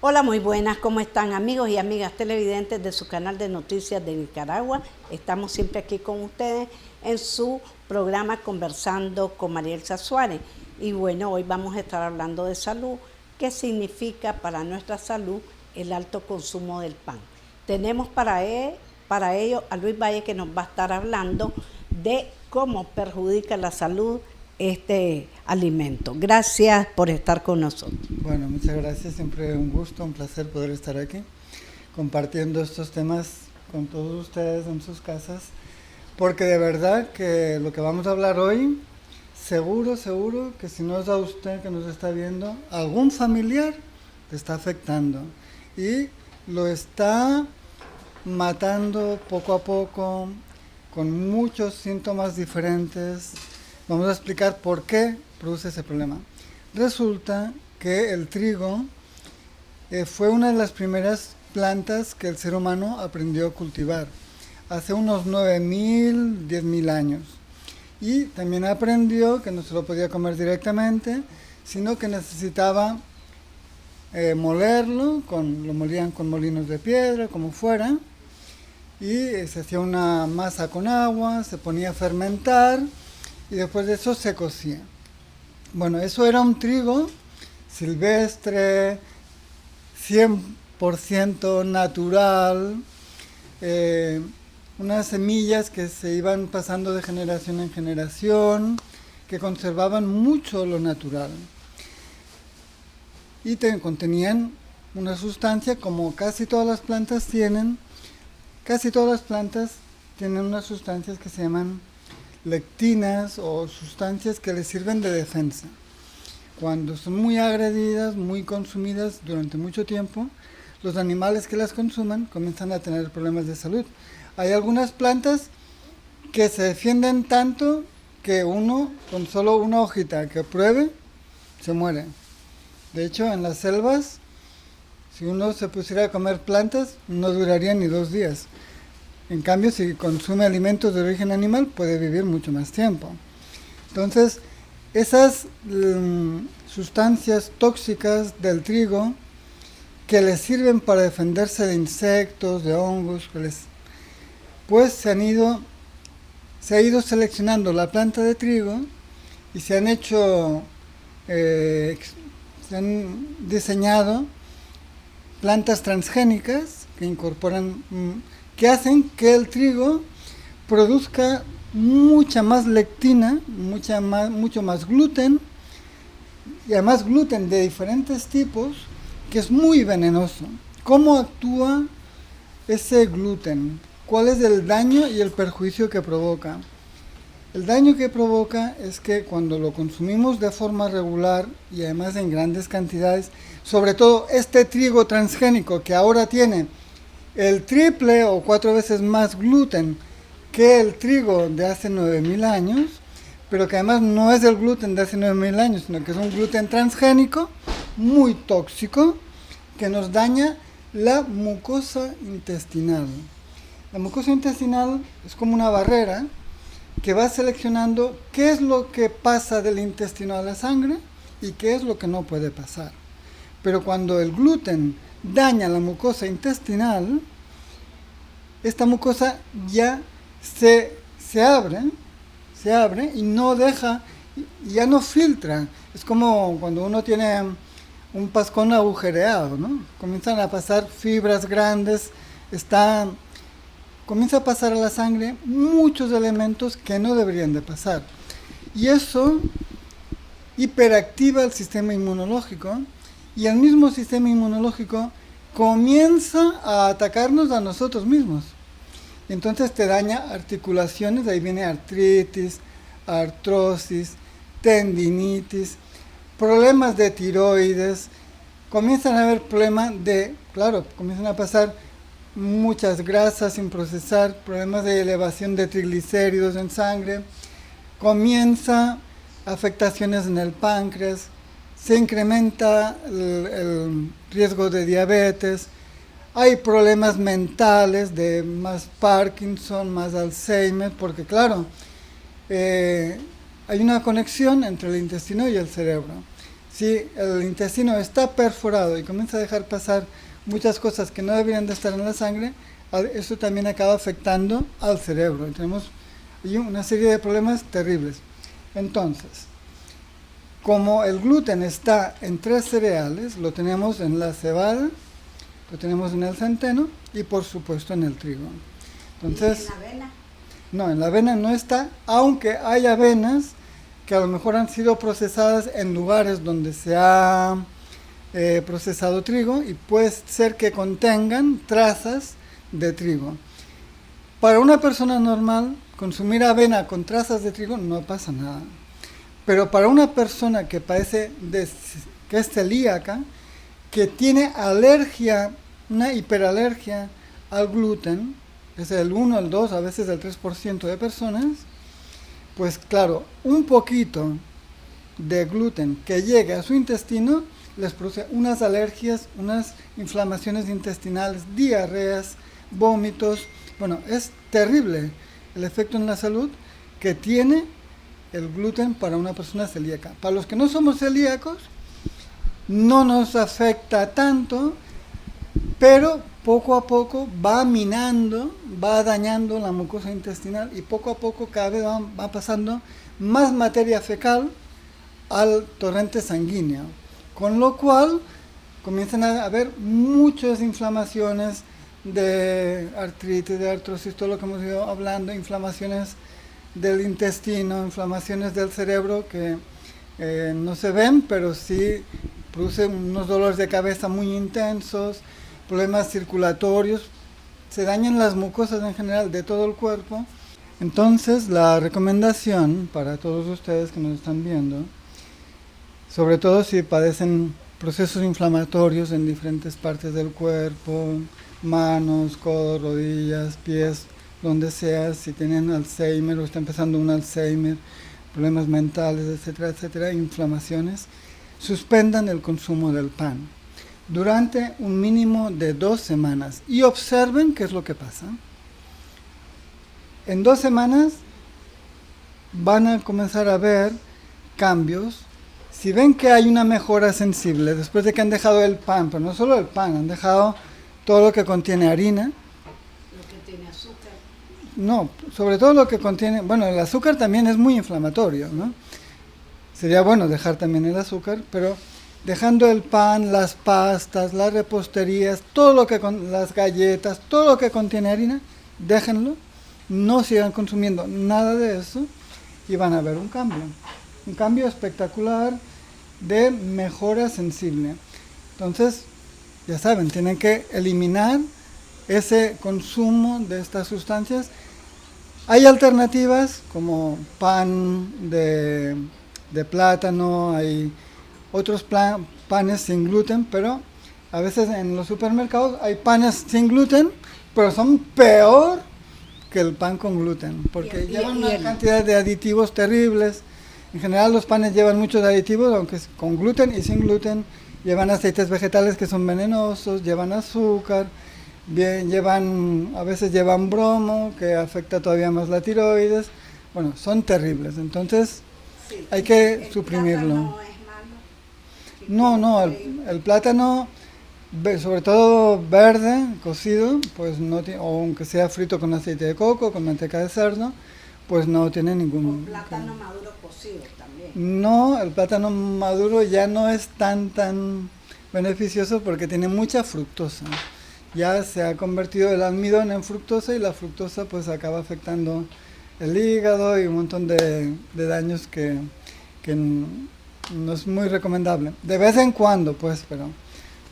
Hola, muy buenas, ¿cómo están amigos y amigas televidentes de su canal de noticias de Nicaragua? Estamos siempre aquí con ustedes en su programa Conversando con Marielsa Suárez. Y bueno, hoy vamos a estar hablando de salud. ¿Qué significa para nuestra salud el alto consumo del pan? Tenemos para ello a Luis Valle, que nos va a estar hablando de cómo perjudica la salud este alimento. Gracias por estar con nosotros. Bueno, muchas gracias, siempre un gusto, un placer poder estar aquí compartiendo estos temas con todos ustedes en sus casas, porque de verdad que lo que vamos a hablar hoy, seguro que si no es a usted que nos está viendo, algún familiar le está afectando y lo está matando poco a poco con muchos síntomas diferentes. Vamos a explicar por qué produce ese problema. Resulta que el trigo fue una de las primeras plantas que el ser humano aprendió a cultivar hace unos 9.000, 10.000 años. Y también aprendió que no se lo podía comer directamente, sino que necesitaba molerlo, lo molían con molinos de piedra, como fuera, y se hacía una masa con agua, se ponía a fermentar, y después de eso se cocía. Bueno, eso era un trigo silvestre, 100% natural, unas semillas que se iban pasando de generación en generación, que conservaban mucho lo natural. Y contenían una sustancia, como casi todas las plantas tienen unas sustancias que se llaman lectinas o sustancias que les sirven de defensa. Cuando son muy agredidas, muy consumidas durante mucho tiempo, los animales que las consuman comienzan a tener problemas de salud. Hay algunas plantas que se defienden tanto que uno, con solo una hojita que pruebe, se muere. De hecho, en las selvas, si uno se pusiera a comer plantas, no duraría ni 2 días. En cambio, si consume alimentos de origen animal, puede vivir mucho más tiempo. Entonces, esas sustancias tóxicas del trigo que les sirven para defenderse de insectos, de hongos, pues se ha ido seleccionando la planta de trigo y se han diseñado plantas transgénicas que incorporan que hacen que el trigo produzca mucha más lectina, mucho más gluten, y además gluten de diferentes tipos, que es muy venenoso. ¿Cómo actúa ese gluten? ¿Cuál es el daño y el perjuicio que provoca? El daño que provoca es que cuando lo consumimos de forma regular y además en grandes cantidades, sobre todo este trigo transgénico que ahora tiene el triple o 4 veces más gluten que el trigo de hace 9.000 años, pero que además no es el gluten de hace 9.000 años, sino que es un gluten transgénico muy tóxico que nos daña la mucosa intestinal. La mucosa intestinal es como una barrera que va seleccionando qué es lo que pasa del intestino a la sangre y qué es lo que no puede pasar. Pero cuando el gluten daña la mucosa intestinal, esta mucosa ya se abre y no deja, ya no filtra. Es como cuando uno tiene un pascón agujereado, ¿no? Comienzan a pasar fibras grandes, comienza a pasar a la sangre muchos elementos que no deberían de pasar. Y eso hiperactiva el sistema inmunológico, y el mismo sistema inmunológico comienza a atacarnos a nosotros mismos. Entonces te daña articulaciones, de ahí viene artritis, artrosis, tendinitis, problemas de tiroides, comienzan a haber problemas comienzan a pasar muchas grasas sin procesar, problemas de elevación de triglicéridos en sangre, comienza afectaciones en el páncreas, se incrementa el riesgo de diabetes, hay problemas mentales de más Parkinson, más Alzheimer, porque hay una conexión entre el intestino y el cerebro. Si el intestino está perforado y comienza a dejar pasar muchas cosas que no deberían de estar en la sangre, eso también acaba afectando al cerebro. Y tenemos ahí una serie de problemas terribles. Entonces, como el gluten está en 3 cereales, lo tenemos en la cebada, lo tenemos en el centeno y por supuesto en el trigo. Entonces, ¿y en la avena? No, en la avena no está, aunque hay avenas que a lo mejor han sido procesadas en lugares donde se ha procesado trigo y puede ser que contengan trazas de trigo. Para una persona normal, consumir avena con trazas de trigo no pasa nada. Pero para una persona que padece que es celíaca, que tiene alergia, una hiperalergia al gluten, es el 1, el 2, a veces el 3% de personas, pues claro, un poquito de gluten que llegue a su intestino les produce unas alergias, unas inflamaciones intestinales, diarreas, vómitos. Bueno, es terrible el efecto en la salud que tiene el gluten para una persona celíaca. Para los que no somos celíacos, no nos afecta tanto, pero poco a poco va minando, va dañando la mucosa intestinal y poco a poco cada vez va pasando más materia fecal al torrente sanguíneo, con lo cual comienzan a haber muchas inflamaciones de artritis, de artrosis, todo lo que hemos ido hablando, inflamaciones del intestino, inflamaciones del cerebro que no se ven, pero sí producen unos dolores de cabeza muy intensos, problemas circulatorios, se dañan las mucosas en general de todo el cuerpo. Entonces la recomendación para todos ustedes que nos están viendo, sobre todo si padecen procesos inflamatorios en diferentes partes del cuerpo, manos, codos, rodillas, pies, donde sea, si tienen Alzheimer o está empezando un Alzheimer, problemas mentales, etcétera, etcétera, inflamaciones, suspendan el consumo del pan durante un mínimo de 2 semanas y observen qué es lo que pasa. En 2 semanas van a comenzar a ver cambios. Si ven que hay una mejora sensible después de que han dejado el pan, pero no solo el pan, han dejado todo lo que contiene harina. Lo que tiene azúcar. No, sobre todo lo que contiene, bueno, el azúcar también es muy inflamatorio, ¿no? Sería bueno dejar también el azúcar, pero dejando el pan, las pastas, las reposterías, todo lo que las galletas, todo lo que contiene harina, déjenlo, no sigan consumiendo nada de eso y van a ver un cambio espectacular de mejora sensible. Entonces, ya saben, tienen que eliminar ese consumo de estas sustancias. Hay alternativas como pan de plátano, hay otros panes sin gluten, pero a veces en los supermercados hay panes sin gluten, pero son peor que el pan con gluten, porque llevan una cantidad de aditivos terribles. En general los panes llevan muchos aditivos, aunque es con gluten y sin gluten, llevan aceites vegetales que son venenosos, llevan azúcar, a veces llevan bromo, que afecta todavía más la tiroides. Bueno, son terribles, entonces sí, hay que suprimirlo. No, el plátano, sobre todo verde, cocido, pues no tiene, o aunque sea frito con aceite de coco, con manteca de cerdo, pues no tiene ningún... O plátano maduro cocido también. No, el plátano maduro ya no es tan beneficioso porque tiene mucha fructosa. Ya se ha convertido el almidón en fructosa y la fructosa pues acaba afectando el hígado y un montón de daños que no es muy recomendable. De vez en cuando, pues, pero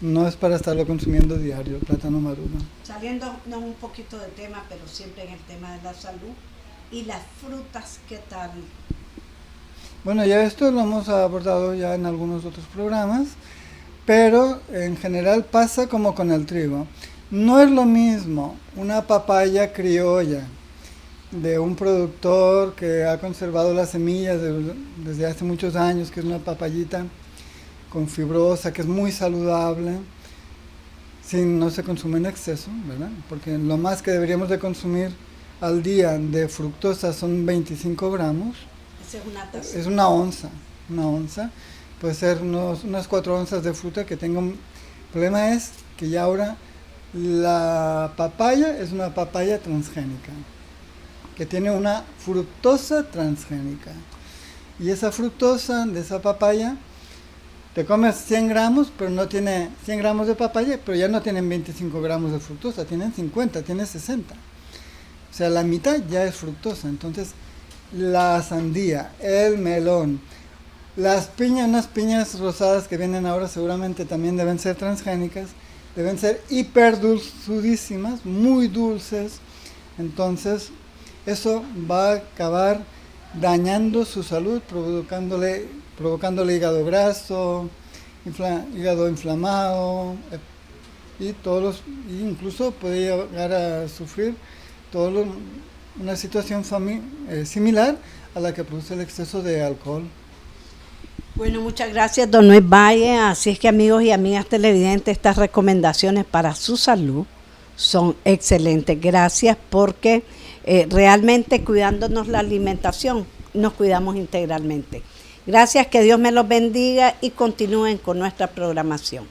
no es para estarlo consumiendo diario, el plátano maduro. Saliendo un poquito de tema, pero siempre en el tema de la salud. ¿Y las frutas qué tal? Bueno, ya esto lo hemos abordado ya en algunos otros programas, pero en general pasa como con el trigo. No es lo mismo una papaya criolla de un productor que ha conservado las semillas desde hace muchos años, que es una papayita con fibrosa, que es muy saludable, no se consume en exceso, ¿verdad? Porque lo más que deberíamos de consumir al día de fructosa son 25 gramos. ¿Esa es una taza? Es una onza. puede ser unas 4 onzas de fruta que tenga un... El problema es que ya ahora la papaya es una papaya transgénica, que tiene una fructosa transgénica. Y esa fructosa de esa papaya, te comes 100 gramos, pero no tiene 100 gramos de papaya, pero ya no tienen 25 gramos de fructosa, tienen 50, tienen 60. O sea, la mitad ya es fructosa. Entonces, la sandía, el melón, las piñas, unas piñas rosadas que vienen ahora seguramente también deben ser transgénicas, deben ser hiperdulzudísimas, muy dulces. Entonces, eso va a acabar dañando su salud, provocándole hígado graso, hígado inflamado, y incluso puede llegar a sufrir una situación similar a la que produce el exceso de alcohol. Bueno, muchas gracias, don Luis Valle. Así es que, amigos y amigas televidentes, estas recomendaciones para su salud son excelentes. Gracias, porque realmente cuidándonos la alimentación nos cuidamos integralmente. Gracias, que Dios me los bendiga y continúen con nuestra programación.